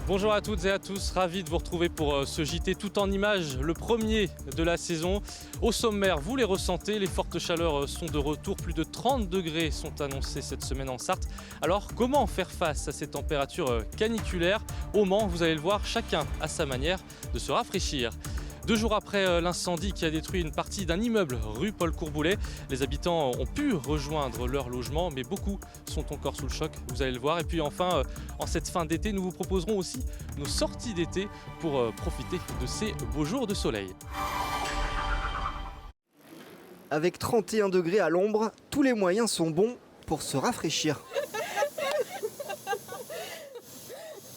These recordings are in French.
Bonjour à toutes et à tous, ravi de vous retrouver pour ce JT tout en images, le premier de la saison. Au sommaire, vous les ressentez, les fortes chaleurs sont de retour, plus de 30 degrés sont annoncés cette semaine en Sarthe. Alors comment faire face à ces températures caniculaires? Au Mans, vous allez le voir, chacun a sa manière de se rafraîchir. 2 jours après l'incendie qui a détruit une partie d'un immeuble rue Paul Courboulet, les habitants ont pu rejoindre leur logement, mais beaucoup sont encore sous le choc, vous allez le voir. Et puis enfin, en cette fin d'été, nous vous proposerons aussi nos sorties d'été pour profiter de ces beaux jours de soleil. Avec 31 degrés à l'ombre, tous les moyens sont bons pour se rafraîchir.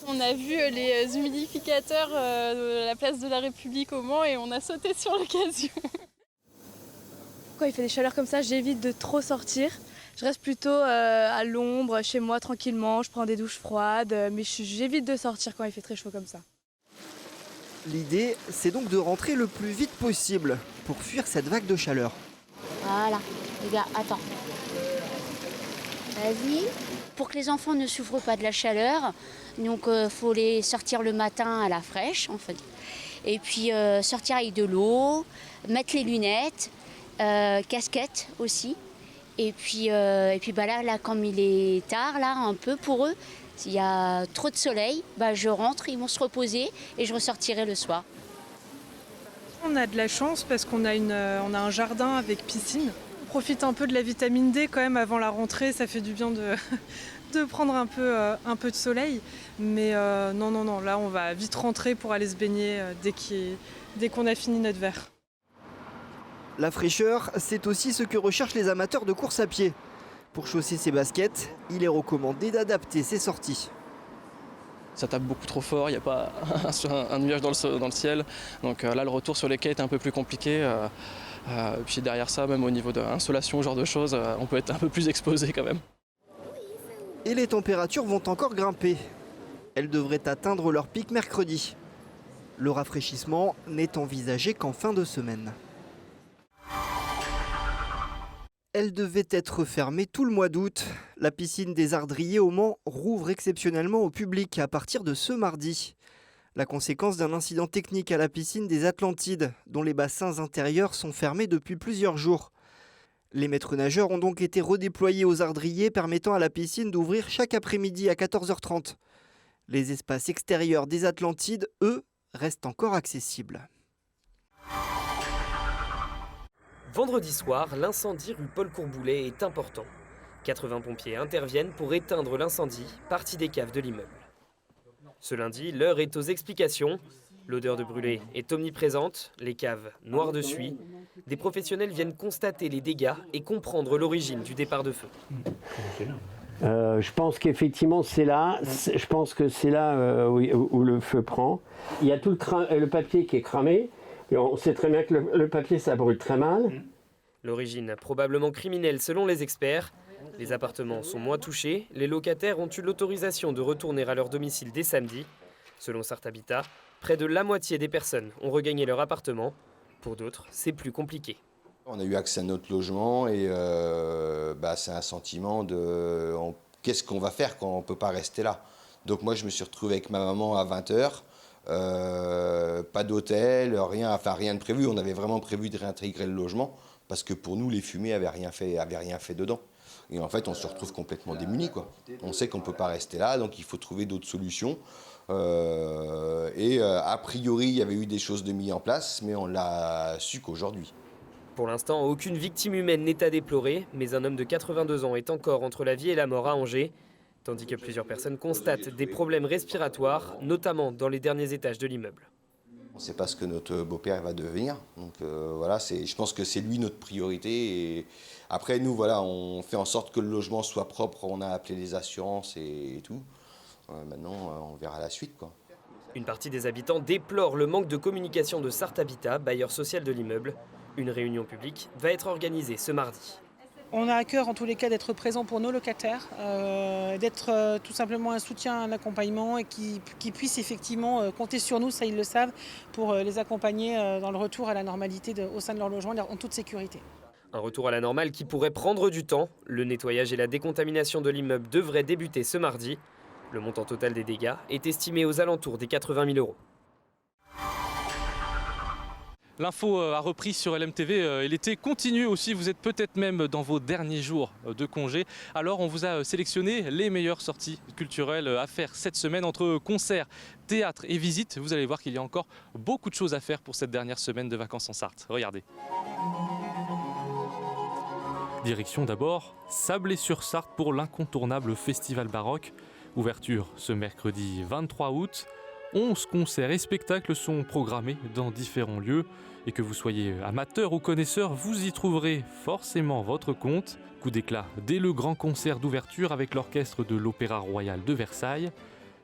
On a vu les humidificateurs de la place de la République au Mans et on a sauté sur l'occasion. Quand il fait des chaleurs comme ça, j'évite de trop sortir. Je reste plutôt à l'ombre, chez moi, tranquillement. Je prends des douches froides, mais j'évite de sortir quand il fait très chaud comme ça. L'idée, c'est donc de rentrer le plus vite possible pour fuir cette vague de chaleur. Voilà, les gars, attends. Vas-y. Pour que les enfants ne souffrent pas de la chaleur, donc faut les sortir le matin à la fraîche, en fait. Et puis sortir avec de l'eau, mettre les lunettes, casquette aussi. Et puis bah là, comme il est tard, là, un peu pour eux, s'il y a trop de soleil, bah, je rentre, ils vont se reposer et je ressortirai le soir. On a de la chance parce qu'on a un jardin avec piscine. On profite un peu de la vitamine D quand même avant la rentrée, ça fait du bien de prendre un peu de soleil. Mais non, là on va vite rentrer pour aller se baigner dès qu'on a fini notre verre. La fraîcheur, c'est aussi ce que recherchent les amateurs de course à pied. Pour chausser ses baskets, il est recommandé d'adapter ses sorties. Ça tape beaucoup trop fort, il n'y a pas un nuage dans le ciel. Donc là, le retour sur les quais est un peu plus compliqué. Puis derrière ça, même au niveau de l'insolation, ce genre de choses, on peut être un peu plus exposé quand même. Et les températures vont encore grimper. Elles devraient atteindre leur pic mercredi. Le rafraîchissement n'est envisagé qu'en fin de semaine. Elle devait être fermée tout le mois d'août. La piscine des Ardriers au Mans rouvre exceptionnellement au public à partir de ce mardi. La conséquence d'un incident technique à la piscine des Atlantides, dont les bassins intérieurs sont fermés depuis plusieurs jours. Les maîtres nageurs ont donc été redéployés aux Ardriers, permettant à la piscine d'ouvrir chaque après-midi à 14h30. Les espaces extérieurs des Atlantides, eux, restent encore accessibles. Vendredi soir, l'incendie rue Paul Courboulet est important. 80 pompiers interviennent pour éteindre l'incendie, parti des caves de l'immeuble. Ce lundi, l'heure est aux explications. L'odeur de brûlé est omniprésente, les caves noires de suie. Des professionnels viennent constater les dégâts et comprendre l'origine du départ de feu. Je pense qu'effectivement c'est là. Je pense que c'est là où le feu prend. Il y a tout le papier qui est cramé. Et on sait très bien que le papier ça brûle très mal. L'origine probablement criminelle selon les experts. Les appartements sont moins touchés. Les locataires ont eu l'autorisation de retourner à leur domicile dès samedi. Selon Sarthe Habitat, près de la moitié des personnes ont regagné leur appartement. Pour d'autres, c'est plus compliqué. On a eu accès à notre logement et c'est un sentiment de qu'est-ce qu'on va faire quand on ne peut pas rester là. Donc moi je me suis retrouvé avec ma maman à 20h, pas d'hôtel, rien de prévu. On avait vraiment prévu de réintégrer le logement parce que pour nous les fumées avaient rien fait dedans. Et en fait on se retrouve complètement démunis, quoi. On sait qu'on ne peut pas rester là, donc il faut trouver d'autres solutions. A priori il y avait eu des choses de mises en place, mais on l'a su qu'aujourd'hui. Pour l'instant, aucune victime humaine n'est à déplorer, mais un homme de 82 ans est encore entre la vie et la mort à Angers, tandis que plusieurs personnes constatent des problèmes respiratoires, notamment dans les derniers étages de l'immeuble. On ne sait pas ce que notre beau-père va devenir, donc je pense que c'est lui notre priorité. Et après, nous, on fait en sorte que le logement soit propre, on a appelé les assurances et tout. Maintenant, on verra la suite, quoi. Une partie des habitants déplore le manque de communication de Sarthe Habitat, bailleur social de l'immeuble. Une réunion publique va être organisée ce mardi. On a à cœur en tous les cas d'être présent pour nos locataires, d'être tout simplement un soutien, un accompagnement et qui puissent effectivement compter sur nous, ça ils le savent, pour les accompagner dans le retour à la normalité au sein de leur logement en toute sécurité. Un retour à la normale qui pourrait prendre du temps. Le nettoyage et la décontamination de l'immeuble devraient débuter ce mardi. Le montant total des dégâts est estimé aux alentours des 80 000 €. L'info a repris sur LMTV et l'été continue aussi. Vous êtes peut-être même dans vos derniers jours de congé. Alors on vous a sélectionné les meilleures sorties culturelles à faire cette semaine entre concerts, théâtre et visites. Vous allez voir qu'il y a encore beaucoup de choses à faire pour cette dernière semaine de vacances en Sarthe. Regardez. Direction d'abord Sablé-sur-Sarthe pour l'incontournable festival baroque. Ouverture ce mercredi 23 août. 11 concerts et spectacles sont programmés dans différents lieux. Et que vous soyez amateur ou connaisseur, vous y trouverez forcément votre compte. Coup d'éclat dès le grand concert d'ouverture avec l'orchestre de l'Opéra Royal de Versailles.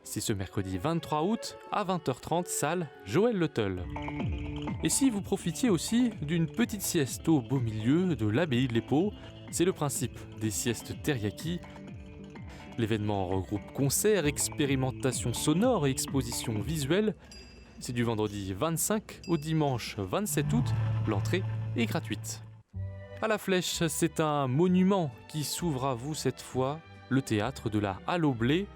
C'est ce mercredi 23 août à 20h30, salle Joël Le Teul. Et si vous profitiez aussi d'une petite sieste au beau milieu de l'abbaye de l'Épau, c'est le principe des siestes teriyaki. L'événement regroupe concerts, expérimentations sonores et expositions visuelles. C'est du vendredi 25 au dimanche 27 août. L'entrée est gratuite. À la Flèche, c'est un monument qui s'ouvre à vous cette fois, le théâtre de la Halle au Blé.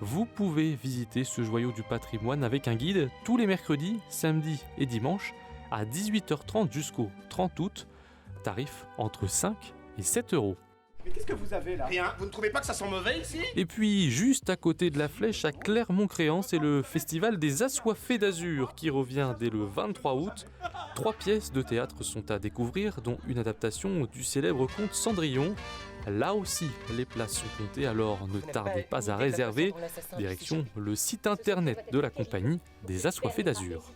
Vous pouvez visiter ce joyau du patrimoine avec un guide tous les mercredis, samedis et dimanches à 18h30 jusqu'au 30 août. Tarif entre 5 et 7 €. Mais qu'est-ce que vous avez là? Rien. Vous ne trouvez pas que ça sent mauvais ici? Et puis, juste à côté de la Flèche, à Clermont-Créant, c'est le festival des Assoiffés d'Azur qui revient dès le 23 août. 3 pièces de théâtre sont à découvrir, dont une adaptation du célèbre conte Cendrillon. Là aussi, les places sont comptées, alors ne tardez pas à réserver. Direction le site internet de la compagnie des Assoiffés d'Azur.